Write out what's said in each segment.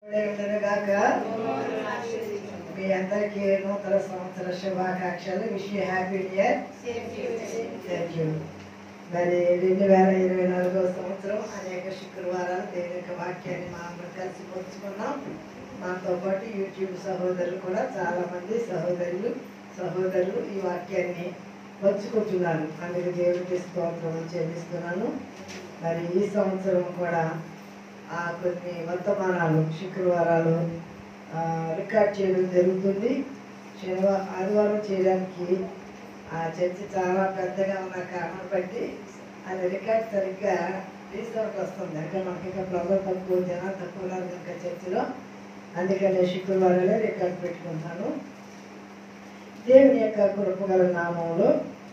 మీ అందరికీ నూతన సంవత్సర శుభాకాంక్షలు. Wish you happy year. Thank you. మరి 2024 సంవత్సరం అనేక శుక్రవారాలు దేవుని యొక్క వాక్యాన్ని మా అందరం కలిసి పంచుకున్నాం. మాతో పాటు యూట్యూబ్ సహోదరులు కూడా చాలా మంది సహోదరులు ఈ వాక్యాన్ని పంచుకుంటున్నారు. అందుకు దేవునికి స్తోత్రం చెల్లిస్తున్నాను. మరి ఈ సంవత్సరం కూడా కొన్ని వర్తమానాలు శుక్రవారాలు రికార్డ్ చేయడం జరుగుతుంది. ఆదివారం చేయడానికి ఆ చర్చి చాలా పెద్దగా ఉన్న కారణం బట్టి అది రికార్డ్ సరిగ్గా రీసౌండ్ వస్తుంది. అంటే మనకి ఇంకా ప్రజలు తక్కువ, జనాలు తక్కువ ఉన్నారు కనుక చర్చిలో, అందుకని శుక్రవారాలే రికార్డ్ పెట్టుకుంటాను. దేవుని యొక్క కృపగల నామంలో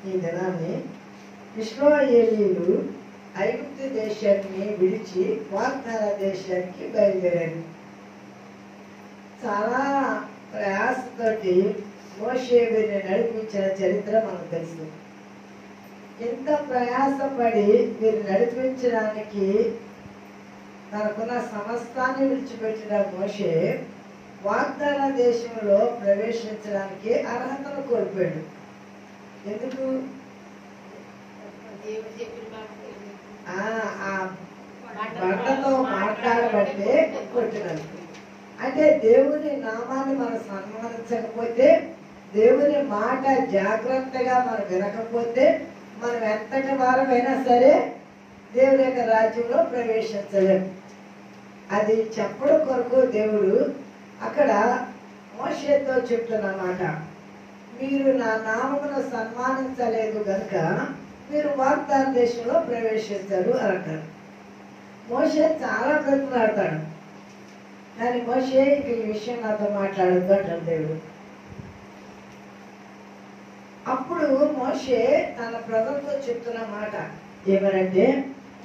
ఈ దినాన్ని ఇశ్రాయేలీయులు ఐగుప్తు దేశాన్ని విడిచి వాగ్దాన దేశానికి బయలుదేరారు. చాలా ప్రయాసతోటి మోషే వీరిని నడిపించిన చరిత్ర మనకు తెలుసు. ఎంత ప్రయాసపడి వీరు నడిపించడానికి తనకున్న సమస్తాన్ని విడిచిపెట్టిన మోషే వాగ్దాన దేశంలో ప్రవేశించడానికి అర్హతను కోల్పోయాడు. ఎందుకు? బండతో మాట్లాడబట్టే కొట్టినది. అంటే దేవుని నామాన్ని మనం సన్మానించకపోతే, దేవుని మాట జాగ్రత్తగా మనం వినకపోతే, మనం ఎంతటి వారమైనా సరే దేవుని యొక్క రాజ్యంలో ప్రవేశించలేము. అది చెప్పడం కొరకు దేవుడు అక్కడ మోషేతో చెప్తున్నమాట, మీరు నా నామమును సన్మానించలేదు కనుక మీరు వాగ్దాన దేశంలో ప్రవేశించారు అని అంటారు. మోషే చాలా బ్రతులాడతాడు, కానీ మోషే ఇక ఈ విషయం నాతో మాట్లాడద్దు అంటాడు దేవుడు. అప్పుడు మోషే తన ప్రజలతో చెప్తున్న మాట ఏమనంటే,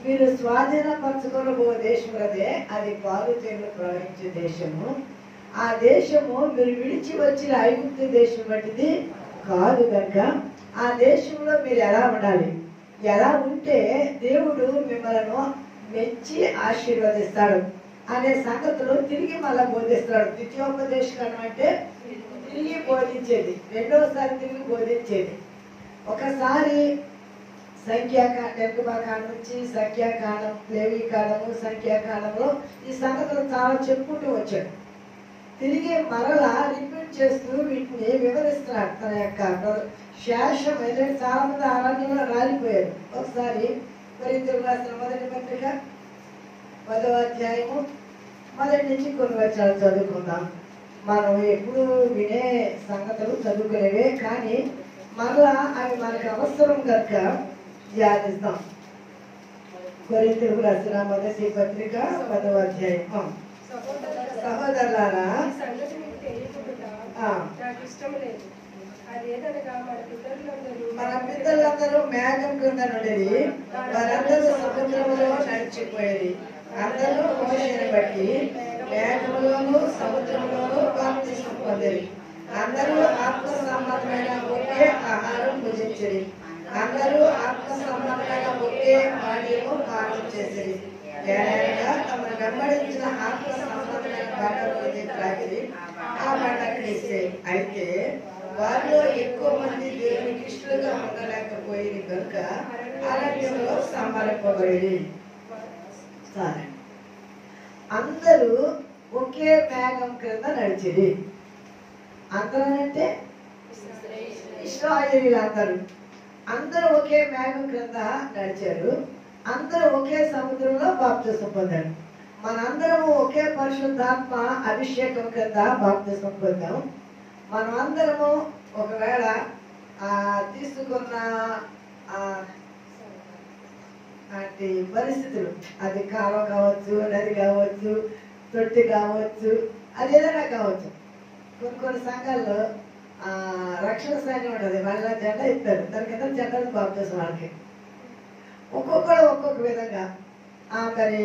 మీరు స్వాధీనపరచుకోబో దేశం అదే, అది పాలు తేనెలు ప్రవహించే దేశము. ఆ దేశము మీరు విడిచి వచ్చిన ఐగుప్తు దేశం వంటిది కాదు కనుక ఆ దేశంలో మీరు ఎలా ఉండాలి, ఎలా ఉంటే దేవుడు మిమ్మల్ని మెచ్చి ఆశీర్వదిస్తాడు అనే సంగతులు తిరిగి మళ్ళీ బోధిస్తాడు. ద్వితీయోపదేశం అంటే తిరిగి బోధించేది, రెండోసారి తిరిగి బోధించేది. ఒకసారి నిర్గమకాండం నుంచి సంఖ్యాకాండం, లేవీకాండము, సంఖ్యాకాండంలో ఈ సంగతులు చాలా చెప్పుకుంటూ వచ్చాడు. తిరిగి మరలా రిపీట్ చేస్తూ వీటిని వివరిస్తున్నాడు. తన యొక్క శేషం ఏంటంటే చాలా మంది అరణ్యంలో రాలిపోయారు. ఒకసారి కొరింథీయులకు రాసిన మొదటి పత్రిక 10వ అధ్యాయము మొదటి నుంచి కొన్ని వచనాలు చదువుకుందాం. మనం ఎప్పుడు వినే సంగతులు చదువుకునేవే, కానీ మరలా అవి మనకు అవసరం కనుక ధ్యానిస్తాం. కొరింథీయులకు రాసిన మొదటి పత్రిక 10వ అధ్యాయం. సహోదరులారా, మన పితరులందరూ మేఘం కింద నుండి వారందరూ సముద్రంలో నడిచిపోయేది. అందరూ మోషేని బట్టి మేఘములోను సముద్రంలోను బాప్తిసం పొందిరి. అందరూ ఆత్మ సంబంధమైన ఒకే ఆహారం భుజించిరి. అందరూ ఆత్మ సంబంధమైన ఒకే పానీయము పానం చేసిరి. ఏదైనా తమను వెంబడించిన ఆత్మ సంబంధమైన బండలోని త్రాగిరి. ఆ బండ క్రీస్తే. అయితే వారిలో ఎక్కువ మంది దేవునికి ఇష్టలుగా ఉండలేకపోయింది కనుక అరణ్యంలో సంహరింపబడి. సరే, అందరూ ఒకే మేఘం క్రింద నడిచిరి. అందరూ అంటే ఇశ్రాయేలీయులు అందరూ ఒకే మేఘం క్రింద నడిచారు. అందరూ ఒకే సముద్రంలో బాప్తిసం పొందారు. మనందరము ఒకే పరిశుద్ధాత్మ అభిషేకం కింద బాప్తిసం పొందాం. మనమందరము ఒకవేళ తీసుకున్న అంటే పరిస్థితులు, అది కాలువ కావచ్చు, నది కావచ్చు, తొట్టి కావచ్చు, అది ఏదైనా కావచ్చు. కొన్ని సంఘాల్లో రక్షణ సైన్యం ఉంటుంది, వాళ్ళ జెండా ఇస్తారు, దాని కింద జెండాలు బాప్తిసం వాళ్ళకి. ఒక్కొక్కరు ఒక్కొక్క విధంగా. మరి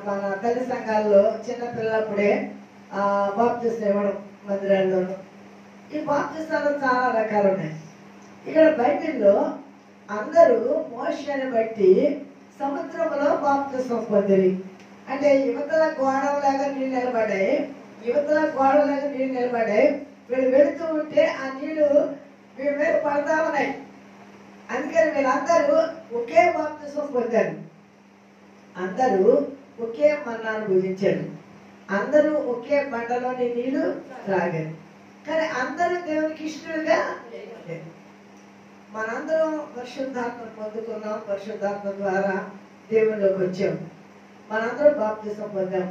మన తల్లి సంఘాల్లో చిన్నపిల్లప్పుడే బాప్తిసం ఇవ్వడం మందిరాల్లోనూ. ఈ బాప్తిసాలు చాలా రకాలు ఉన్నాయి. ఇక్కడ బైబిల్లో అందరూ మోషేని బట్టి సముద్రంలో బాప్తిసం పొందిరి. అంటే యువతల గోడవలాగా నీళ్ళు నిలబడ్డాయి. నిలబడాయి, యువతల గోడలకు నీళ్లు నిలబడాయి. వీళ్ళు వెళుతూ ఉంటే ఆ నీళ్లు వీళ్ళ మీద పడతా ఉన్నాయి. అందుకని వీళ్ళందరూ ఒకే బాప్తిసం పొందారు, అందరూ ఒకే మన్నాను భుజించారు, అందరూ ఒకే బండలోని నీళ్లు త్రాగారు. కానీ అందరూ దేవునికి ఇష్టలుగా లేరు. మనందరం పరిశుద్ధాత్మ పొందుకున్నాం, పరిశుద్ధాత్మ ద్వారా దేవునిలోకి వచ్చాం, మనందరం బాప్తిసం పొందాం,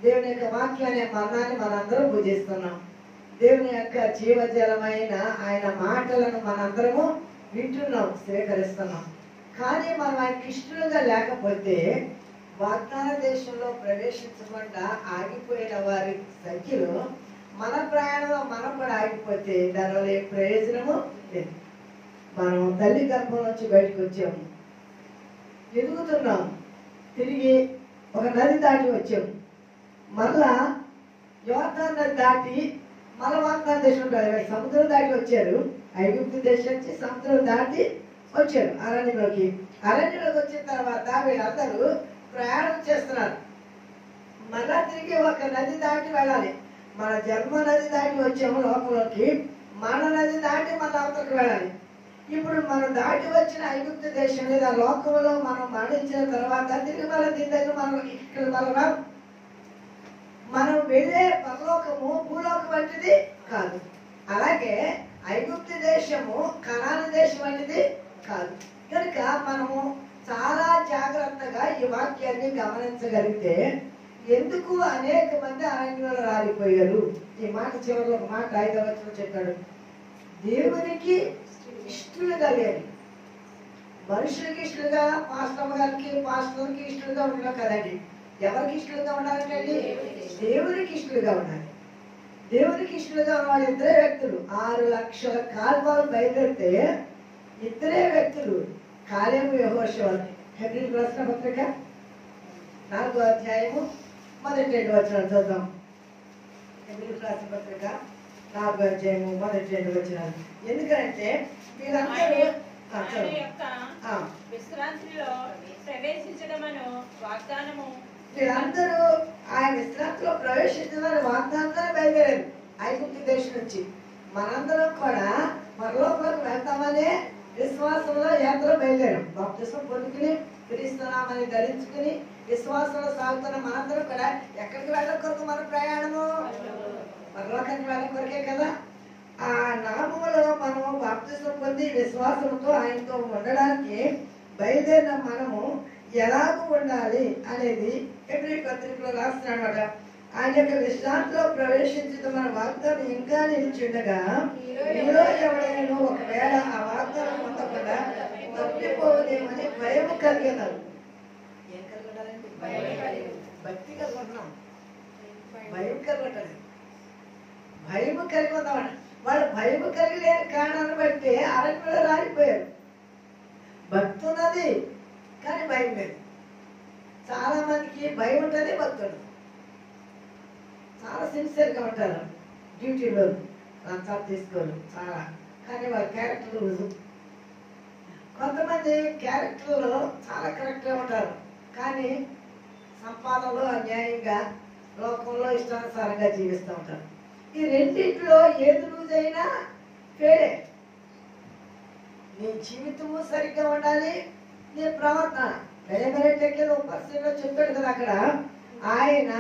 దేవుని యొక్క వాక్యాన్ని మన్నాన్ని మనందరం పూజిస్తున్నాం, దేవుని యొక్క జీవజలమైన ఆయన మాటలను మనందరము వింటున్నాం, స్వీకరిస్తున్నాం. కానీ మనం ఆయనకి ఇష్టలుగా లేకపోతే వాగ్దాన దేశంలో ప్రవేశించకుండా ఆగిపోయిన వారి సంఖ్యలో మన ప్రయాణంలో మనం కూడా ఆగిపోతే దానివల్ల ఏ ప్రయోజనము లేదు. మనం తల్లి గర్భం నుంచి బయటకు వచ్చాము, ఎదుగుతున్నాం, తిరిగి ఒక నది దాటి వచ్చాము, మళ్ళా యోర్దాను నది దాటి మళ్ళా వాగ్దాన దేశం సముద్రం దాటి వచ్చారు. ఐగుప్తు దేశం నుంచి సముద్రం దాటి వచ్చారు అరణ్యంలోకి. అరణ్యంలోకి వచ్చిన తర్వాత వీళ్ళందరూ ప్రయాణం చేస్తున్నారు. మళ్ళా తిరిగి ఒక నది దాటి వెళ్ళాలి. మన జన్మ నది దాటి వచ్చాము లోకంలోకి, మన నది దాటి మన అవతలకు వెళ్ళాలి. ఇప్పుడు మనం దాటి వచ్చిన ఐగుప్తు దేశం లేదా లోకంలో మనం మరణించిన తర్వాత తిరిగి మళ్ళీ దీని దగ్గర మనం ఇక్కడ మనం మనం వెళ్ళే పరలోకము భూలోకం వంటిది కాదు. అలాగే ఐగుప్తు దేశము కనాను దేశం వంటిది కాదు. కనుక మనము చాలా జాగ్రత్తగా ఈ వాక్యాన్ని గమనించగలిగితే ఎందుకు అనేక మంది అరణ్యంలో రాలిపోయారు. ఈ మాట చివరిలో ఒక మాట 5వ వచనంలో చెప్పాడు, దేవునికి ఇష్టలుగా లేరు. మనుషులకి ఇష్టలుగా, పాస్టర్ గారికి పాస్టర్కి ఇష్టలుగా ఉండడం కదండి. ఎవరికి ఇష్టలుగా ఉండాలంటే దేవునికి ఇష్టలుగా ఉండాలి. దేవునికి ఇష్టలుగా ఉన్నవాళ్ళు ఇద్దరే వ్యక్తులు. 6 లక్షల కాల్వాలు బయలుదేరితే ఇద్దరే వ్యక్తులు, కాలేబు యెహోషువ. హెబ్రీయులకు రాసిన పత్రిక 4వ అధ్యాయము మొదటి 2 వచనాలు చదువుదాం. హెబ్రీయులకు రాసిన పత్రిక 4వ అధ్యాయము మొదటి 2 వచనాలు. ఎందుకంటే వీళ్ళందరూ విశ్రాంతిలో ప్రవేశించడమను వాగ్దానము, వీళ్ళందరూ ఆయన విశ్రాంతిలో ప్రవేశించడానికి వాగ్దానంతో బయలుదేరారు ఐగుప్తు దేశం నుంచి. మనందరం కూడా పరలోకంలోకి వెళ్తామనే విశ్వాసంలో యాత్ర బయలుదేరాం. బాప్తిసం పొందుకుని క్రీస్తునామని ధరించుకుని విశ్వాసంలో సాగుతున్న మనందరం కూడా ఎక్కడికి వెళ్ళడం కొరకు మన ప్రయాణము పరలోకానికి వెళ్ళడం కొరకే కదా. ఆ నామములో మనము బాప్తిసం పొంది విశ్వాసంతో ఆయనతో ఉండడానికి బయలుదేరిన మనము ఎలాగూ ఉండాలి అనేది హెబ్రీ పత్రికలో రాస్తున్నాడు. ఆయన యొక్క విశ్రాంతిలో ప్రవేశించడం మన వాగ్దానం ఇంకా నిలిచి ఉండగా మీలో ఎవరైనా ఒకవేళ ఆ వాగ్దానం పొందకుండా తప్పిపోదేమని భయం కలిగినారు. ఏం కలిగి ఉండాలండి? భక్తి కలిగి ఉంటున్నాం, భయం కలిగి ఉండాలి. భయం కలిగి ఉందామని వాళ్ళు భయం కలిగి లేని కారణాన్ని బట్టి అరణ్యంలో రాలిపోయారు. భక్తి ఉన్నది కానీ భయం లేదు. చాలా మందికి భయం ఉంటుంది, భక్తి ఉండదు. చాలా సిన్సియర్గా ఉంటారు డ్యూటీలో, లంచాలు తీసుకోరు చాలా, కానీ వాళ్ళ క్యారెక్టర్ లూజు. కొంతమంది క్యారెక్టర్లో చాలా కరెక్ట్గా ఉంటారు కానీ సంపాదనలో అన్యాయంగా లోకంలో ఇష్టానుసారంగా జీవిస్తూ ఉంటారు. ఈ రెండింటిలో ఏది లూజ్ అయినా ఫేడే. నీ జీవితము సరిగ్గా ఉండాలి, నీ ప్రవర్తన. పర్సెంట్లో చెప్పాడు కదా అక్కడ ఆయన,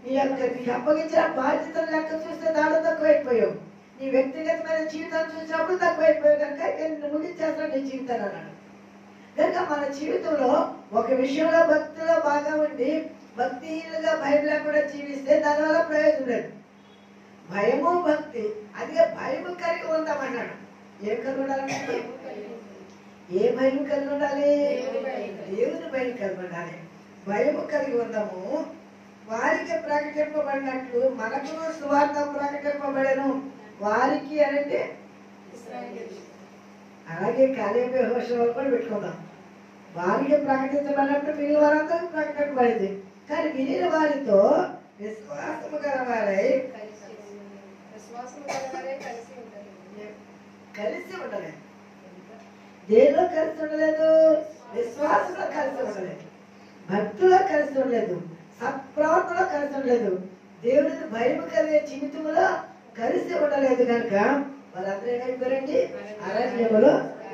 నీ యొక్క నీకు అప్పగించిన బాధ్యతలు లెక్క చూస్తే దాడు తక్కువైపోయావు, నీ వ్యక్తిగతమైన జీవితాన్ని చూసినప్పుడు తక్కువైపోయావు కనుక నేను ముగించేస్తాను నీ జీవితాన్ని అన్నాడు. కనుక మన జీవితంలో ఒక విషయంలో భక్తిలో బాగా ఉండి భక్తిహీనులుగా భయం లేకుండా జీవిస్తే దానివల్ల ప్రయోజనం లేదు. భయము భక్తి, అదిగా భయము కలిగి ఉందామన్నాడు. ఏం కలిగి ఉండాలంటే ఏ భయం కలిగి ఉండాలి? దేవుని భయం కలిగి ఉండాలి. భయము కలిగి ఉందాము. వారికి ప్రకటింపబడినట్లు మనకు సువార్త ప్రకటింపబడను. వారికి అంటే అలాగే కాలేబు యెహోషువ కూడా పెట్టుకుందాం. వారికి ప్రకటించబడినప్పుడు మిగిలిన వారందరూ ప్రకటింపబడింది. కానీ మిగిలిన వారితో విశ్వాసము గల వారై కలిసి ఉండలేదు. దేనిలో కలిసి ఉండలేదు? విశ్వాసంలో కలిసి ఉండలేదు, భక్తిలో కలిసి ఉండలేదు, సత్ప్రవర్తనలో కలిసి ఉండలేదు, దేవుడికి భయం కలిగే జీవితంలో కలిసి ఉండలేదు కనుక వాళ్ళందరూ ఏమైపోయారండి? అరణ్యములో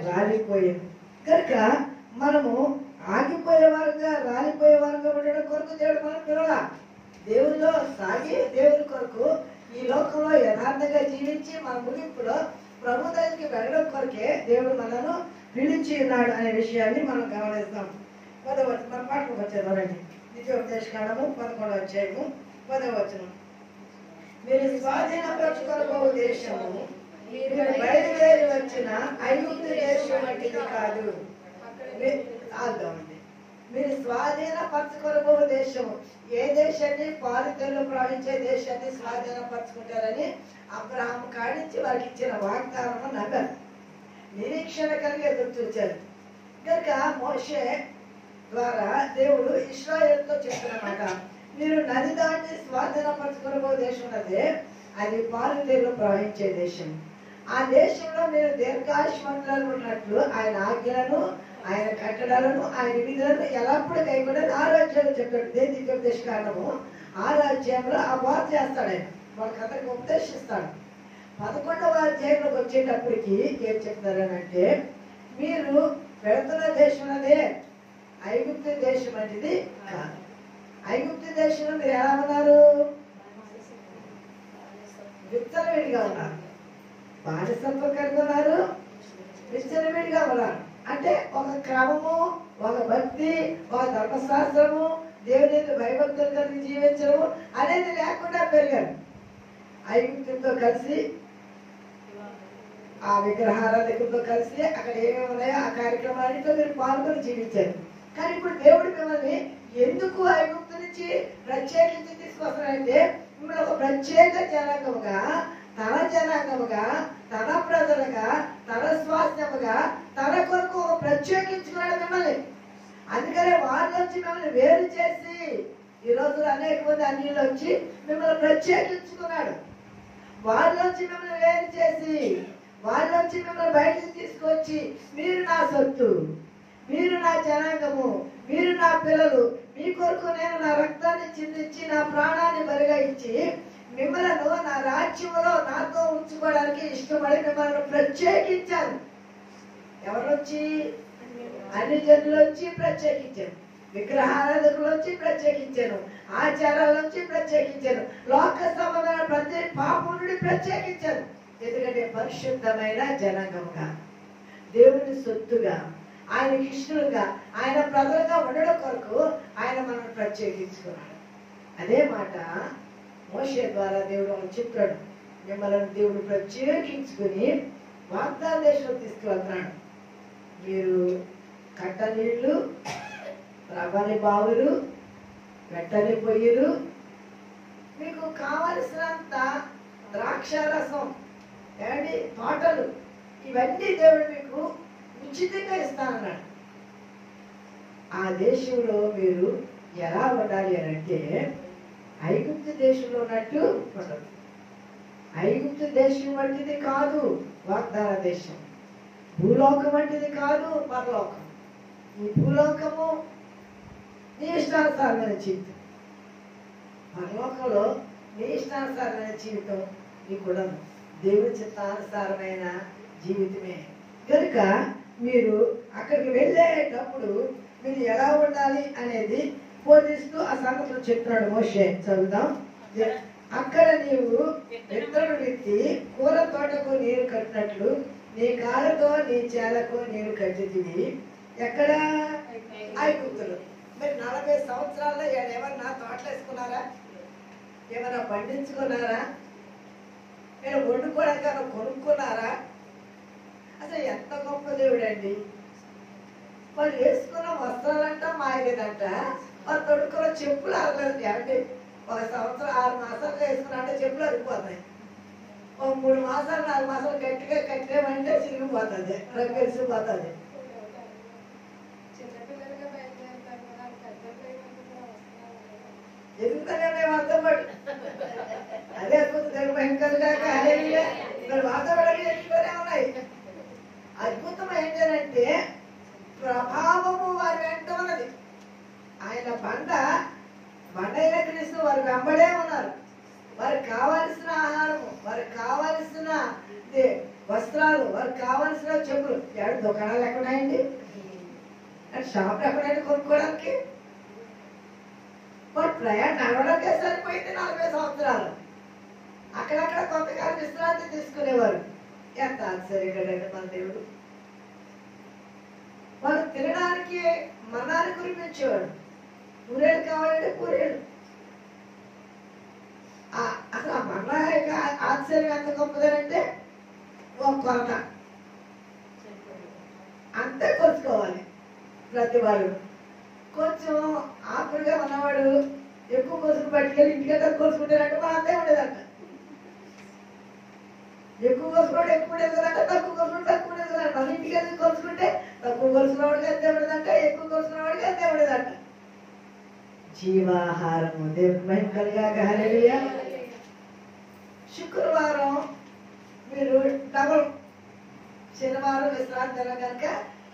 రాలిపోయింది. కనుక మనము ఆగిపోయే వారుగా రాలిపోయే వారుగా ఉండడం కొరకు దేవుడు మనం పిలవాల. దేవుడిలో సాగి దేవుడి కొరకు ఈ లోకంలో యథార్థంగా జీవించి మన ముగింపులో ప్రభు దగ్గరికి వెళ్ళడం కొరకే దేవుడు మనను పిలిచి ఉన్నాడు అనే విషయాన్ని మనం గమనిస్తాం. మన పాటకు వచ్చేదానండి. ద్వితీయోపదేశకాండము 11వ అధ్యాయము 10వ వచనం. మీరు స్వాధీనపరచుకొనబో దేశము మీరు బయలుదేరి వచ్చిన ఐగుప్తు దేశం వంటిది కాదు. ఆగుదామండి. మీరు స్వాధీనపరచుకొనబో దేశము, ఏ దేశాన్ని? పాలుతెలు ప్రవహించే దేశాన్ని స్వాధీనపరచుకుంటారని అబ్రహాము కాడించి వారికి ఇచ్చిన వాగ్దానము నమ్మారు. నిరీక్షణ కలిగి ఎదురు చూచారు. కనుక మోషే ద్వారా దేవుడు ఇశ్రాయేలుతో చెప్తున్నమాట, మీరు నది దాటి స్వాధీనపరచుకొనబో దేశం ఉన్నదే, అది పాలుతెలు ప్రవహించే దేశం. ఆ దేశంలో మీరు దీర్ఘాయుష్మంతులను ఉన్నట్లు ఆయన ఆజ్ఞలను, ఆయన కట్టడాలను, ఆయన విధులను ఎల్లప్పుడూ కైకొనని 6 అధ్యాయంలో చెప్పాడు. ద్వితీయోపదేశకాండము 6వ అధ్యాయంలో ఆ బాధ చేస్తాడు. ఆయన వాళ్ళకందరికి ఉపదేశిస్తాడు. 11వ అధ్యాయంలోకి వచ్చేటప్పటికి ఏం చెప్తారనంటే, మీరు పెడుతున్న దేశం అదే ఐగుప్తు దేశం అనేది కాదు. ఐగుప్తు దేశంలో మీరు ఎలా ఉన్నారు? విత్తనవిడిగా ఉన్నారు, బానిసత్వం కలిగి ఉన్నారు, విచ్చలవిడిగా ఉన్నారు. అంటే ఒక క్రమము, ఒక భక్తి, ఒక ధర్మశాస్త్రము, దేవుని భయభక్తులు కలిగి జీవించడం అనేది లేకుండా పెరిగారు. ఐగుప్తులతో కలిసి, ఆ విగ్రహారాధకులతో కలిసి అక్కడ ఏమేమి ఉన్నాయో ఆ కార్యక్రమాలతో మీరు పాల్గొని జీవించారు. కానీ ఇప్పుడు దేవుడు మిమ్మల్ని ఎందుకు ఐగుప్తు నుంచి ప్రత్యేకించి తీసుకొస్తున్నారంటే, మిమ్మల్ని ఒక ప్రత్యేక జనాంగముగా, తన జనాంగముగా, తన ప్రజలుగా, తన స్వాస్థ్యముగా, తన కొరకు ఒక ప్రత్యేకించుకున్నాడు మిమ్మల్ని. అందుకనే వాళ్ళ నుంచి మిమ్మల్ని వేరు చేసి ఈ రోజు అనేక మంది అన్యులు వచ్చి మిమ్మల్ని ప్రత్యేకించుకున్నాడు. వాళ్ళ నుంచి మిమ్మల్ని వేరు చేసి, వాళ్ళ నుంచి మిమ్మల్ని బయటకు తీసుకొచ్చి, మీరు నా సొత్తు, మీరు నా జనాంగము, మీరు నా పిల్లలు, మీ కొరకు నేను నా రక్తాన్ని చిందించి నా ప్రాణాన్ని బలిగా ఇచ్చి మిమ్మలను నా రాజ్యములో నాతో ఉంచుకోవడానికి ఇష్టపడి మిమ్మల్ని ప్రత్యేకించాను. ఎవరు వచ్చి? అన్ని జనుల నుంచి ప్రత్యేకించాను, విగ్రహారాధకుల నుంచి ప్రత్యేకించాను, ఆచారాల నుంచి ప్రత్యేకించాను, లోక సంబంధమైన ప్రతి పాపం నుండి ప్రత్యేకించాను. ఎందుకంటే పరిశుద్ధమైన జనాంగముగా, దేవుని సొత్తుగా, ఆయనకి ఇష్టలుగా, ఆయన ప్రజలుగా ఉండడం కొరకు ఆయన మనల్ని ప్రత్యేకించుకున్నాడు. అదే మాట మోషే ద్వారా దేవుడు చెప్పాడు. మిమ్మల్ని దేవుడు ప్రత్యేకించుకుని వాగ్దాన దేశంలో తీసుకువెళ్తున్నాడు. మీరు కట్ట నీళ్లు, ప్రబలి బావులు, పెట్టని పొయ్యిలు, మీకు కావలసినంత ద్రాక్షారసం, ఏమండి తోటలు, ఇవన్నీ దేవుడు మీకు ఉచితంగా ఇస్తానన్నాడు. ఆ దేశంలో మీరు ఎలా ఉండాలి అని అంటే, ఐగుప్తు దేశంలో ఉన్నట్టు ఉండదు. ఐగుప్తు దేశం వంటిది కాదు వాగ్దాన దేశం, భూలోకం వంటిది కాదు పరలోకం. ఈ భూలోకము నీ ఇష్టానుసారమైన జీవితం, పరలోకంలో నీ ఇష్టానుసారమైన జీవితం నీకు ఉండదు. దేవుని చిత్తానుసారమైన జీవితమే. కనుక మీరు అక్కడికి వెళ్ళేటప్పుడు మీరు ఎలా ఉండాలి అనేది బోధిస్తూ ఆ సంగతులు చెప్తున్నాడు మోషే. చదువుదాం. అక్కడ నీవు విత్తనం విత్తి కూర తోటకు నీరు కట్టినట్లు నీ కాళ్ళతో నీ చేలకు నీరు కట్టితివి. ఎక్కడ? ఐగుప్తులో. మరి 40 సంవత్సరాల్లో ఏమన్నా తోటలు వేసుకున్నారా? ఏమన్నా పండించుకున్నారా? మీరు వండుకోవడానికి కొనుక్కున్నారా? అసలు ఎంత గొప్ప దేవుడు అండి. వాళ్ళు వేసుకున్న వస్త్రాలంట మాయలేదంట, వాళ్ళు తొడుక్కున్న చెప్పులు అరగలేదు. అంటే 1 సంవత్సరం 6 మాసాలు వేసుకున్నారంటే చెప్పులు అరిగిపోతాయి. 3 మాసాలు 4 మాసాలు గట్టిగా కట్టేమంటే చిరిగిపోతుంది, రంగు కలిసిపోతుంది. ఎందుకనే అర్థం పడు అదే అద్భుతం భయంకరంగా ఇక్కడ వాతావరణం ఎక్కువనే ఉన్నాయి. అద్భుతం ఏంటంటే ప్రభావము వారి వెంట ఉన్నది. ఆయన బండ అయిన క్రీస్తు వారి వెంబడే ఉన్నారు. వారికి కావాల్సిన ఆహారము, వారికి కావాల్సిన వస్త్రాలు, వారికి కావాల్సిన చెప్పులు. ఏడు దుకాణాలు ఎక్కడున్నాయండి? షాపులు ఎక్కడైనా కొనుక్కోవడానికి? వాడు ప్రయాణం నడవడానికే సరిపోయింది 40 సంవత్సరాలు. అక్కడక్కడ కొంతకాలం విశ్రాంతి తీసుకునేవారు. ఎంత ఆశ్చర్యకరండి మన దేవుడు. వాళ్ళు తినడానికి మన్నాన్ని కురిపించేవాడు. పూరేలు కావాలంటే పూరేలు. అసలు ఆ మన్నా యొక్క ఆశ్చర్యం ఎంత గొప్పదేనంటే ఒక కొరత అంతే కొలుసుకోవాలి. ప్రతి వాళ్ళు కొంచెం ఆకులుగా ఉన్నవాడు ఎక్కువ కొసుకు పట్టుకెళ్ళి ఇంటికి కొలుసుకుంటారంటే మన అంతే ఉండేదంట. ఎక్కువ కొలుసుకోవడం ఎక్కువ ఉండేదంట, తక్కువ కొలుసుకుంటే తక్కువ ఉండేదంట. మన ఇంటికి వెళ్ళి కొలుసుకుంటే తక్కువ కొలుసుకున్న వాడికి అంతే ఉండేదంట, ఎక్కువ కొలుసుకున్న వాడికి అంతే ఉండేదంట. జీవాహారము దేవుని మహిమ కలుగాక. హల్లెలూయా. శుక్రవారం మీరు డబల్, శనివారం విశ్రాంతి కనుక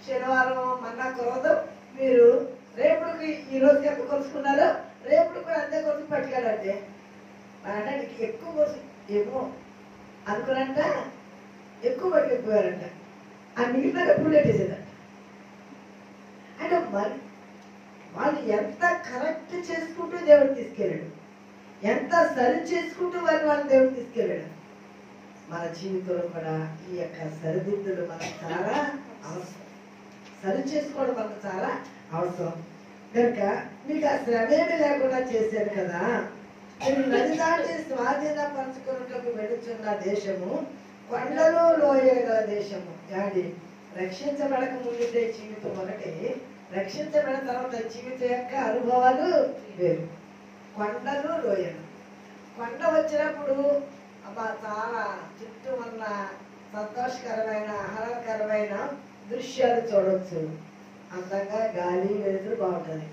శనివారం మన్నా కురవదు. మీరు రేపుడికి ఈ రోజుకి ఎంత కొలుసుకున్నారో రేపుడు కూడా అంతే కొలుసు పట్టుకెళ్ళండి. అంటే ఎక్కువ కొలుసు ఏమో అనుకున్నంట ఎక్కువ పట్టుకెళ్ళిపోయారంట. ఆ మిగిలిన ఎప్పుడు పెట్టేసేదంట. అంటే మరి వాళ్ళు ఎంత కరెక్ట్ చేసుకుంటూ దేవుడు తీసుకెళ్ళాడు, ఎంత సరి చేసుకుంటూ వాళ్ళని దేవుడు తీసుకెళ్ళాడు. మన జీవితంలో కూడా ఈ యొక్క సరిదిద్దులు మనకు చాలా అవసరం. సరి చేసుకోవడం మనకు చాలా అవసరం. కనుక మీకు ఆ శ్రమేమి లేకుండా చేశారు కదా. మీరు నది దాటి స్వాధీనపరచుకున్నట్టు వెళుతున్న దేశము కొండలు లోయలు గల దేశము. ఏమండి, రక్షించబడక ముందుండే జీవితం ఒకటి, రక్షించబడిన తర్వాత జీవితం యొక్క అనుభవాలు వేరు. కొండలు లోయలు. కొండ వచ్చినప్పుడు అబ్బా చాలా చుట్టూ ఉన్న సంతోషకరమైన ఆహ్లాదకరమైన దృశ్యాలు చూడవచ్చు. అందంగా గాలి వెలుతురు బాగుంటుంది.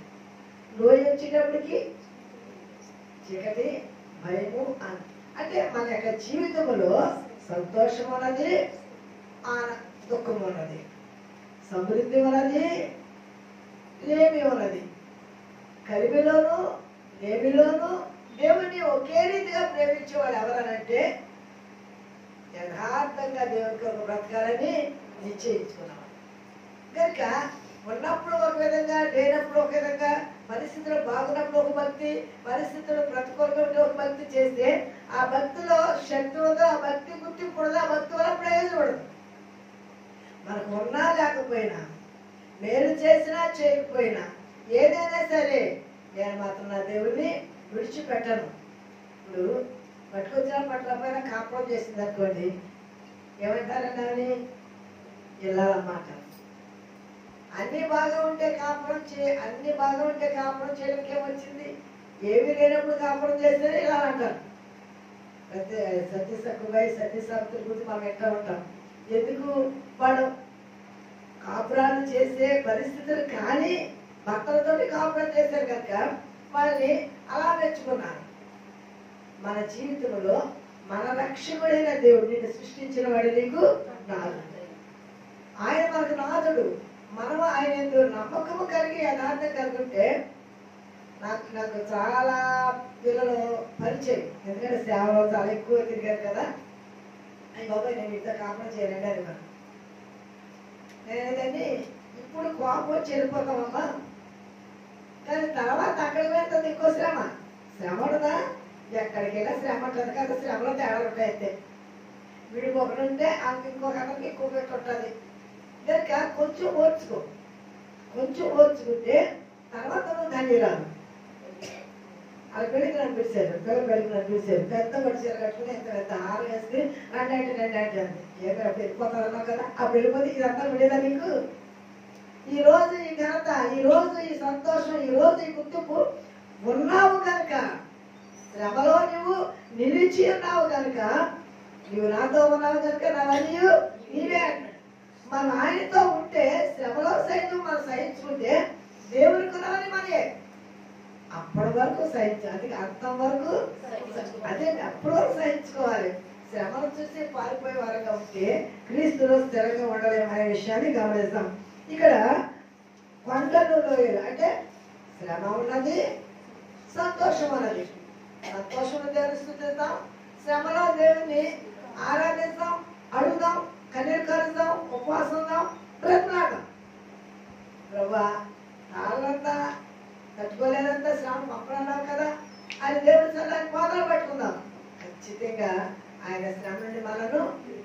లోయ వచ్చేటప్పటికి చీకటి, భయము. అంటే మన యొక్క జీవితంలో సంతోషం ఉన్నది, దుఃఖం ఉన్నది, సమృద్ధి ఉన్నది, లేమి ఉన్నది. కలిమిలోను లేమిలోను దేవుని ఒకే రీతిగా ప్రేమించేవాడు ఎవరనంటే యథార్థంగా దేవునికి ఒక బ్రతకాలని నిశ్చయించుకున్నాం. కనుక ఉన్నప్పుడు ఒక విధంగా, లేనప్పుడు ఒక విధంగా, పరిస్థితులు బాగున్నప్పుడు ఒక భక్తి, పరిస్థితులు ప్రతికూలంగా ఒక భక్తి చేస్తే ఆ భక్తిలో శక్తి ఉండదు, ఆ భక్తి గుర్తింపు ఉండదు, ఆ భక్తి వల్ల ప్రయోజనం ఉండదు. మనకు ఉన్నా లేకపోయినా, మేలు చేసినా చేయకపోయినా, ఏదైనా సరే నేను మాత్రం నా దేవుడిని విడిచిపెట్టను. ఇప్పుడు పట్టుకొచ్చిన పట్టకపోయినా కాపురం చేసింది అనుకోండి, ఏమంటారని వెళ్ళాలన్నమాట. అన్ని బాగా ఉంటే కాపురం చేయడానికి ఏమొచ్చింది? ఏమీ లేనప్పుడు కాపురం చేస్తే ఇలా అంటారు. ప్రతి సతీ సక్కుబాయి సతీ సావిత్రి గురించి మనం ఎట్లా ఉంటాం. ఎందుకు వాడు కాపురాలు చేసే పరిస్థితులు కానీ భర్తలతోటి కాపురం చేశారు కనుక వాళ్ళని అలా మెచ్చుకున్నారు. మన జీవితంలో మన రక్షకుడైన దేవుడు, నిన్ను సృష్టించిన వాడు నీకు నాదుడు. ఆయన మనకు నాదుడు. మనం ఆయన నమ్మకము కలిగి యథార్థం కలుగుంటే, నాకు చాలా పిల్లలు పరిచయం. ఎందుకంటే సేవలో చాలా ఎక్కువ తిరిగారు కదా. అయ్యి బాబాయ్ నేను ఇంత కాపురం చేయాలండి అది మనం. నేనేదండి ఇప్పుడు కోపం వచ్చి వెళ్ళిపోతామమ్మా, కానీ తర్వాత అక్కడికి వెళ్తుంది ఇంకో శ్రమ. శ్రమ ఉండదా? ఎక్కడికి వెళ్ళా శ్రమ ఉంటుంది కదా. శ్రమలో తేడాలు ఉంటాయి. అయితే వీడికి ఒకటి ఉంటే ఇంకొక అక్కడికి ఎక్కువ పెట్టి ఉంటుంది. కనుక కొంచెం ఓర్చుకుంటే తర్వాత నువ్వు ధన్యురాలు. వాళ్ళ పెళ్ళికి నన్ను పిలిచారు, పెళ్ళికి నన్ను పిలిచారు. పెద్ద పడిచారు కట్టుకుని ఎంత పెద్ద హారం వేసుకుని రండి అంది. ఏదో అప్పుడు వెళ్ళిపోతారన్నావు కదా. అప్పుడు వెళ్ళిపోతే ఇదంతా విడేదా నీకు? ఈ రోజు ఈ ఘనత, ఈ రోజు ఈ సంతోషం, ఈ రోజు ఈ గుర్తింపు ఉన్నావు కనుక, శ్రమలో నువ్వు నిలిచి ఉన్నావు కనుక, నువ్వు నాతో ఉన్నావు కనుక నావన్నీ నీవే అంటాడు. మన ఆయనతో ఉంటే శ్రమలో సైతం మనం సహించుకుంటే దేవునికి ఉన్నవని మనయే. అప్పటి వరకు సహించాలి, అంతం వరకు అదే అప్పటి వరకు సహించుకోవాలి. శ్రమను చూసి పారిపోయే వారంగా ఉంటే క్రీస్తులో స్థిరంగా ఉండలేమనే విషయాన్ని గమనిస్తాం. ఇక్కడ కొండలు లోయలు అంటే శ్రమ ఉన్నది, సంతోషం ఉన్నది. సంతోషంలో దేవుని స్తుతిద్దాం, శ్రమలో దేవుని ఆరాధిద్దాం, అడుగుదాం, కన్నీరు కరుద్దాం, ఉపవాసం ఉందాం, బ్రతనాడదాం. ప్రభా వాళ్ళంతా తట్టుకోలేదంతా శ్రమ పంపడన్నావు కదా అని దేవుని చల్లని పాదాలు పట్టుకుందాం. ఖచ్చితంగా ఆయన శ్రమ నుండి మనను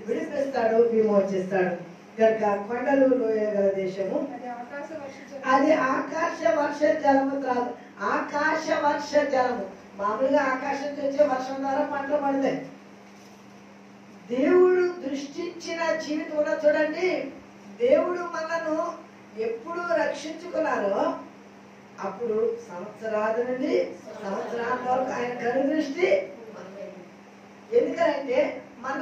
విడిపిస్తాడు, విమోచిస్తాడు. కనుక కొండలు లోయ గల దేశము అది ఆకాశ వర్ష జలము త్రాదు. ఆకాశ వర్ష జలము మామూలుగా ఆకాశం తెచ్చే వర్షం ద్వారా పంటలు పడతాయి. దేవుడు దృష్టించిన జీవితం ఉన్న చూడండి, దేవుడు మనను ఎప్పుడు రక్షించుకున్నారో అప్పుడు సంవత్సరాల నుండి సంవత్సరాల వరకు ఆయన కనుదృష్టి. ఎందుకంటే మన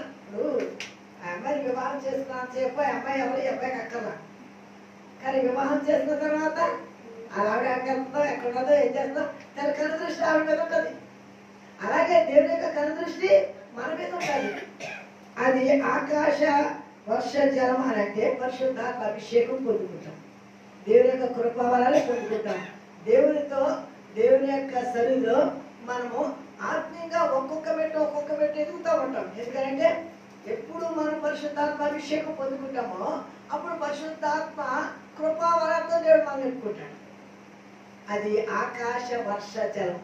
అమ్మాయి వివాహం చేసుకున్నా చెప్పు అమ్మాయి ఎవరు అబ్బాయికి అక్కర్లా, కానీ వివాహం చేసిన తర్వాత అలాగే ఎక్కడుందో ఎక్కడున్నదో ఏం చేస్తాం తన కనుదృష్టి ఆవిడ మీద ఉంటుంది. అలాగే దేవుని యొక్క కనుదృష్టి మన మీద ఉంటుంది. అది ఆకాశ వర్ష జలం అని అంటే పరిశుద్ధాత్మ అభిషేకం పొందుకుంటాం, దేవుని యొక్క కృపావరాలు పొందుకుంటాం. దేవుని యొక్క సన్నిధిలో మనము ఆత్మీయంగా ఒక్కొక్క మెట్టు ఎదుగుతూ ఉంటాం. ఎందుకంటే ఎప్పుడు మనం పరిశుద్ధాత్మ అభిషేకం పొందుకుంటామో అప్పుడు పరిశుద్ధాత్మ కృపావరాలతో దేవుడు మనం ఎత్తుకుంటాడు. అది ఆకాశ వర్ష జలం.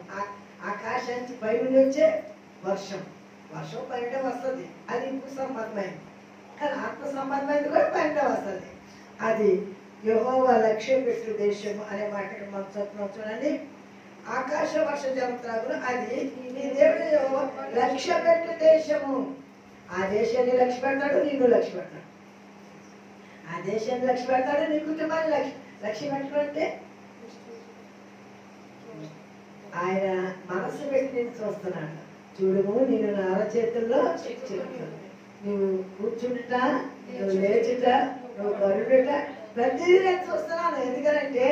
ఆకాశానికి పైనుండి వచ్చే వర్షం పైన వస్తుంది. అది ఇప్పుడు సంబంధమైంది, కానీ ఆత్మ సంబంధమైంది కూడా పైన వస్తుంది. అది యెహోవా లక్ష్య పెట్టు దేశము అనే మాటకి మనం చెప్తున్నాం చూడండి. ఆకాశ వర్ష జలం త్రాగును అది నీ దేవుడు యెహోవా లక్ష్య పెట్టు దేశము. ఆ దేశాన్ని లక్ష్య పెడతాడు, నిన్ను లక్ష్య పెడతాడు. ఆ దేశాన్ని లక్ష్య పెడతాడు, నీ కుటుంబాన్ని లక్ష్య పెట్టమంటే ఆయన మనసు పెట్టి నేను చూస్తున్నాడు. చూడుము నేను నా అరచేతుల్లో చెప్తాను. నువ్వు కూర్చుంట, నువ్వు లేచుట, నువ్వు కరుడుట ప్రతిదీ నేను చూస్తున్నాను. ఎందుకంటే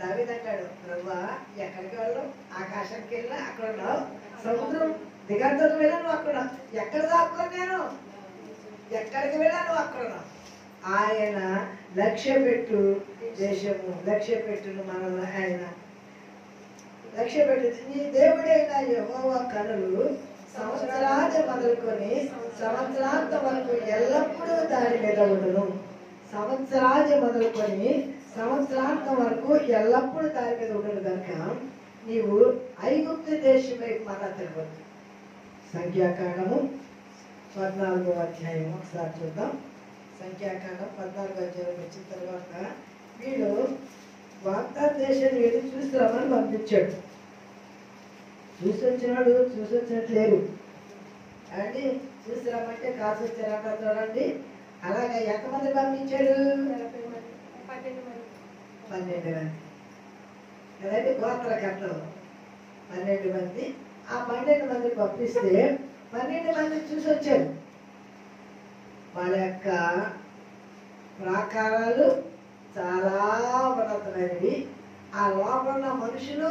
దావీదు అంటాడు, ప్రభువా ఎక్కడికి వెళ్ళావు, ఆకాశానికి వెళ్ళినా అక్కడ ఉన్నావు, సముద్రం దిగంతకు వెళ్ళా నువ్వు అక్కడ ఉన్నావు, ఎక్కడ దాక్కుని నేను ఎక్కడికి వెళ్ళా నువ్వు అక్కడ ఉన్నావు. ఆయన లక్ష్య పెట్టు దేశము, లక్ష్య పెట్టును మనల్ని ఆయన లక్ష్య పెట్టు. నీ దేవుడైన యెహోవా కనులు సంవత్సరాది మొదలుకొని సంవత్సరాంతం వరకు ఎల్లప్పుడూ దాని మీద ఉండును. సంవత్సరాది మొదలుకొని సంవత్సరాంతం వరకు ఎల్లప్పుడూ దాని మీద ఉండను కనుక నీవు ఐగుప్తు దేశం వైపు మన తిరగదు. సంఖ్యాకాండము 14వ అధ్యాయం ఒకసారి చూద్దాం. సంఖ్యాకాండం 14వ అధ్యాయం వచ్చిన తర్వాత వీడు వాగ్దాన దేశాన్ని వెళ్ళి చూసి రమ్మని పంపించాడు. చూసి వచ్చినట్టు లేరు అండి. చూసి రమ్మంటే కాసు వచ్చారంట చూడండి. అలాగే ఎంతమంది పంపించాడు? 12 మంది కదండి, గోత్రకర్తలు 12 మంది. ఆ 12 మంది పంపిస్తే 12 మంది చూసి వచ్చారు. వాళ్ళ యొక్క ప్రాకారాలు చాలా ఉన్నతమైనవి. ఆ లోపల ఉన్న మనుషులు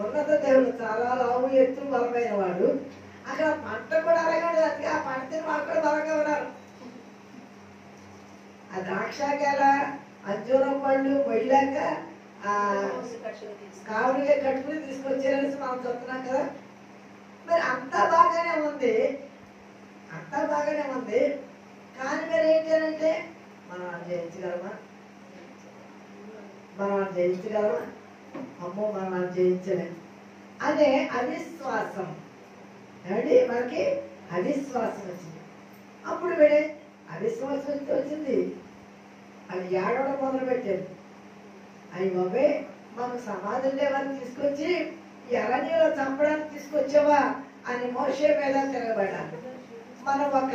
ఉన్నత దేవుడు, చాలా లావు ఎత్తు బలమైన వాడు. అక్కడ పంట కూడా అలాగే ఉండదు. ఆ పంట తిని వాళ్ళు కూడా బలంగా ఉన్నారు. ఆ ద్రాక్షాకాయల అంజూరం పళ్ళు మొయ్యలేక కావులుగా కట్టుకుని తీసుకొచ్చారనేసి మనం చెప్తున్నాం కదా. మరి అంతా బాగానే ఉంది, కానీ మరి ఏంటంటే మనం జయించగలమా? అమ్మో మనం జయించలేం అనే అవిశ్వాసం ఏమండి, మనకి అవిశ్వాసం వచ్చింది. అప్పుడు వీడే అవిశ్వాసం వచ్చింది. అది ఏడవడం మొదలు పెట్టారు. అవి బాబే మాకు సమాధులు లేవని తీసుకొచ్చి ఎరణ్యంలో చంపడానికి తీసుకొచ్చావా అని మోషే మీద తిరగబడ్డారు. మనం ఒక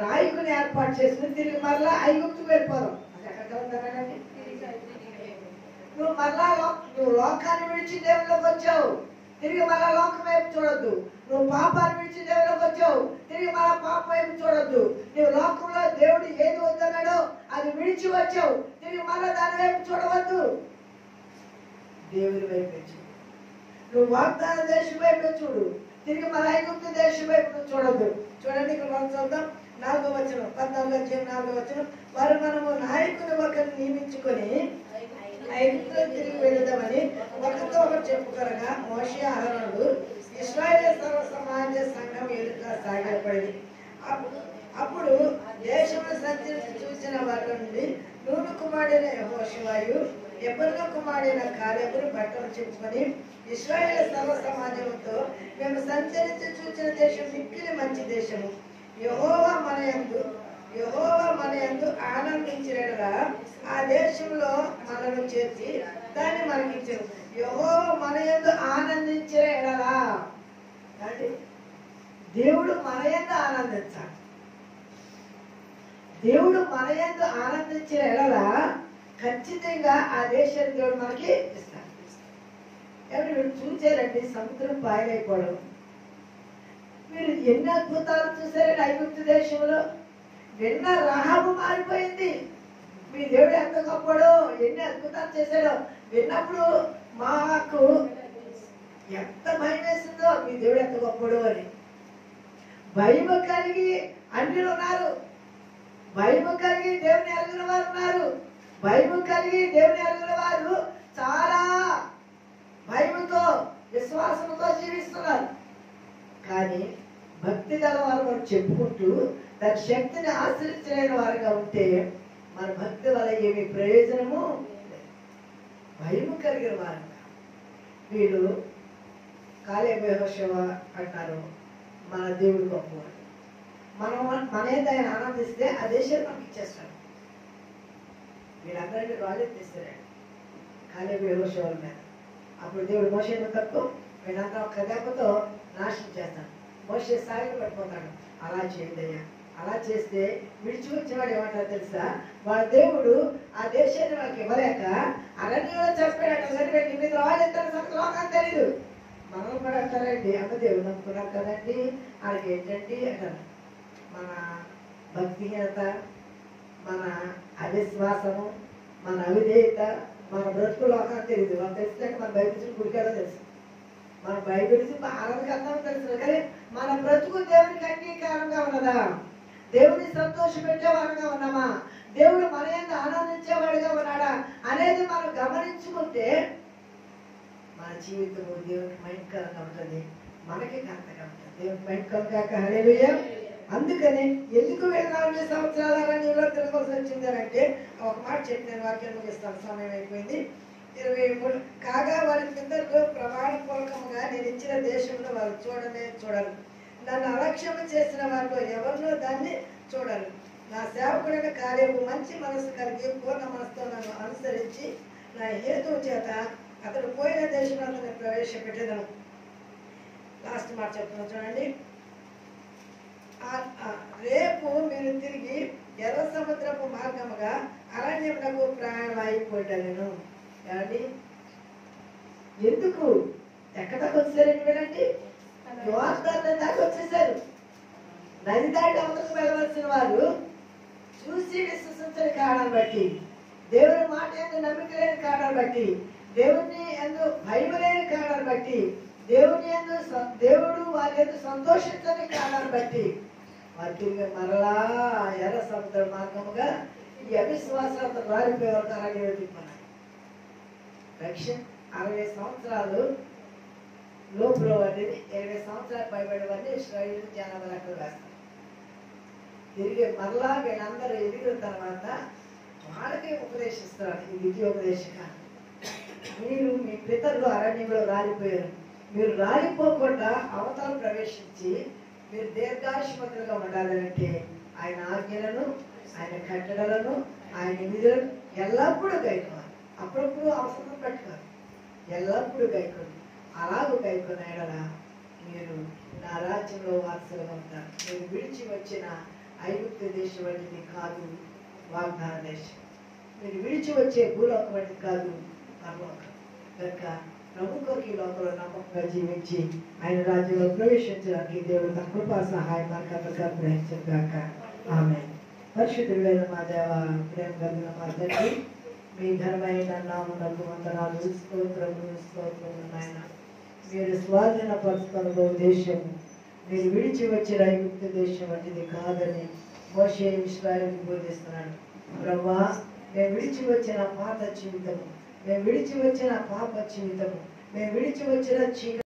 నాయకుని ఏర్పాటు చేసుకుని తిరిగి మరలా ఐగుప్తుకు వెళ్ళిపోదాం. అది ఎక్కడ ఉంటారండి? నువ్వు లోకాన్ని విడిచి దేవుళ్ళకి వచ్చావు, తిరిగి మళ్ళా లోకం వైపు చూడొద్దు. నువ్వు పాపాన్ని విడిచి దేవుళ్ళకి వచ్చావు, తిరిగి మళ్ళా పాపం వైపు చూడొద్దు. నువ్వు లోకంలో దేవుడు ఏది వద్దన్నాడో అది విడిచి వచ్చావు, తిరిగి మళ్ళా దాని వైపు చూడవద్దు. దేవుడి వైపు చూడు. నువ్వు వాగ్దాన దేశం వైపు చూడు, తిరిగి మళ్ళా ఐగుప్తు దేశం వైపు చూడొద్దు. చూడండి ఇక్కడ మనం చూద్దాం. 4వ వచనం, 14వ అధ్యాయం 4వ వచనం. వారు మనము నాయకుని ఒకరిని నియమించుకొని ఐగుప్తులో తిరిగి వెళదామని ఒకరితో ఒకరు చెప్పుకొనగా మోషే అహరోనులు ఇశ్రాయేలు సర్వ సమాజ సంఘం ఎదుట సాగిలపడింది. అప్పుడు దేశంలో సంచరించి చూసిన వారి నుండి నూను కుమారుడైన యెహోషువయు యెఫున్నె కుమారుడైన కాలేబును బట్టలు చెప్పుకొని ఇశ్రాయేలు సర్వ సమాజంతో మేము సంచరించి చూసిన దేశం మిక్కిలి మంచి దేశము. యెహోవా మన యందు ఆనందించినగా ఆ దేశంలో మనను చేర్చి దాన్ని మనకిచ్చారు. యెహోవా మన యందు ఆనందించిన ఎడలా అంటే దేవుడు మన యందు ఆనందించాలి. దేవుడు మన యందు ఆనందించిన ఎడలా ఖచ్చితంగా ఆ దేశాన్ని దేవుడు మనకి ఇస్తాడు. ఎవరు మీరు చూసారండి సముద్రం పాయలైపోవడం. మీరు ఎన్ని అద్భుతాలు చూసారండి ఐగుప్తు దేశంలో. విన్న రహాబు మారిపోయింది. మీ దేవుడు ఎంత గొప్పడో, ఎన్ని అద్భుతాలు చేశాడో విన్నప్పుడు మాకు ఎంత భయం వేసిందో, మీ దేవుడు ఎంత గొప్పడో అని. భయం కలిగి అన్యులు ఉన్నారు, భయం కలిగి దేవుని ఎరుగుల వారు ఉన్నారు. భయం కలిగి దేవుని ఎరుగుల వారు చాలా భయంతో విశ్వాసంతో జీవిస్తున్నారు. కానీ భక్తి గల వారు మనం చెప్పుకుంటూ దాని శక్తిని ఆశ్రయించలేని వారుగా ఉంటే మన భక్తి వల్ల ఏమి ప్రయోజనము. భయము కలిగిన వారు వీళ్ళు కాలేబు యెహోషువ అంటారు మన దేవుడు గొప్పవాడు. మన ఏదైనా ఆనందిస్తే ఆ దేశాన్ని మనకి ఇచ్చేస్తాడు. వీళ్ళందరినీ రాళ్ళు ఎత్తేస్తారండి కాలేబు యెహోషువల మీద. అప్పుడు దేవుడు మోషేను తప్పు వీళ్ళంతా ఒక్క దెబ్బతో నాశనం చేస్తాడు. మోషే సాగిలు పడిపోతాడు. అలా చేయదయ్యా, అలా చేస్తే విడిచి వచ్చినవాడు ఏమంటారు తెలుసా? వాళ్ళ దేవుడు ఆ దేశాన్ని వాళ్ళకి ఇవ్వలేక అరణ్యంలో చెప్పాడు. సరే నీ మీద రాళ్ళు ఎత్తాడు సంగతి లోకానికి తెలీదు. మనం కూడా అంటారండి అమ్మ దేవుడు నమ్ముకున్నారు కదండి వాళ్ళకి ఏంటండి అంటారు. మన భక్తిహీనత, మన అవిశ్వాసము, మన అవిధేయత, మన బ్రతుకు లోకానికి తెలియదు. వాళ్ళు తెలిసినాక మన బైబిల్ గుడికాలో తెలుసు, మన బైబిల్ ఆరాధనకి అర్థం తెలుసు. కానీ మన బ్రతుకు దేవునికి అంగీకారంగా ఉన్నదా? దేవుని సంతోష పెట్టేవాడుగా ఉన్నామా? దేవుడు మన యందు ఆనందించేవాడుగా ఉన్నాడా అనేది మనం గమనించుకుంటే మన జీవితం దేవునికి భయంకరంగా ఉంటుంది, మనకి ఘనతగా ఉంటుంది. దేవునికి భయంకరంగా హల్లెలూయా. అందుకని ఎందుకు 40 సంవత్సరాల అరణ్యంలో తిరగవలసి వచ్చింది అంటే ఒక మాట చెప్పిన వాక్యం ముగిస్తాను, సమయం అయిపోయింది. 23 కాగా వారి పితరులు ప్రమాణపూర్వకంగా నేను ఇచ్చిన దేశంలో వారు చూడరు. నన్ను అలక్ష్యం చేసిన వారిలో ఎవరినో దాన్ని చూడరు. నా సేవకుడైన కాలేబు మంచి మనసు కలిగి పూర్ణ మనసుతో నన్ను అనుసరించి నా హేతువు చేత అతడు పోయిన దేశంలో అతన్ని ప్రవేశపెట్టేదను. లాస్ట్ మాట చెప్తున్నాను చూడండి. రేపు మీరు తిరిగి ఎర్ర సముద్రపు మార్గముగా అరణ్యమునకు ప్రయాణం అయిపోయాను. ఏమండి ఎందుకు ఎక్కడ దాకా వచ్చేసారండి? వినండి, యోర్దాను దాకా వచ్చేసారు. నది దాటి అవతలకు వెళ్ళవలసిన వారు చూసి విశ్వసించని కారణాన్ని బట్టి, దేవుని మాట యందు నమ్మిక లేని కారణాన్ని బట్టి, దేవుని యందు భయం లేని కారణాన్ని బట్టి, దేవుడు వారి యందు సంతోషించని కారణాన్ని బట్టి వారు తిరిగి మరలా ఎర్ర సముద్ర మార్గముగా ఈ అవిశ్వాసాలతో రాలిపోయే వరకు అలాగే వెతుక్కున్నారు. రక్షణ 60 సంవత్సరాలు లోపల వాటిని 20 సంవత్సరాలు పైబడి వారిని ఇశ్రాయేలు జనాభా లెక్కలు వేస్తారు. తిరిగి మరలా వీళ్ళందరూ ఎదిగిన తర్వాత వాళ్ళకి ఉపదేశిస్తారు. ఈ విద్యోపదేశక మీరు మీ పితరులు అరణ్యంలో రాలిపోయారు. మీరు రాలిపోకుండా అవతల ప్రవేశించి మీరు దీర్ఘాయుష్మంతులుగా ఉండాలంటే ఆయన ఆజ్ఞలను, ఆయన కట్టడలను, ఆయన విధులను ఎల్లప్పుడూ గైకోవాలి. అప్పుడప్పుడు అవసరం పెట్టుకోవాలి, ఎల్లప్పుడూ గైకోండి. అలాగూ గైకున్న ఎడల మీరు నా రాజ్యంలో వారసులుగా ఉంటారు. మీరు విడిచి వచ్చిన ఐగుప్తు దేశం వంటిది కాదు వాగ్దాన దేశం. మీరు విడిచి వచ్చే భూలోకం వంటిది కాదు పరలోకం. కనుక ప్రభుత్వకి ఈ లోకంలో నమ్మకంగా జీవించి ఆయన రాజ్యంలో ప్రవేశించడానికి దేవుడు తన కృపా సహాయం మనకు అనుగ్రహించను గాక. ఆమేన్. పరిశుద్ధుడైన మా దేవ, ప్రేమ కలిగిన మా తండ్రి, మీ ఘనమైన నామమునకు వందనాలు, స్తోత్రములు నాయన. మీరు స్వాధీనపరుచుకున్న దేశం మీరు విడిచి వచ్చిన ఐగుప్తు దేశం వంటిది కాదని మోషే ఇశ్రాయేలుకు బోధిస్తున్నాడు. ప్రభువా, మేము విడిచి వచ్చిన పాత జీవితము మేము విడిచి వచ్చిన పాప జీవితము, మేము విడిచి వచ్చిన చీకటి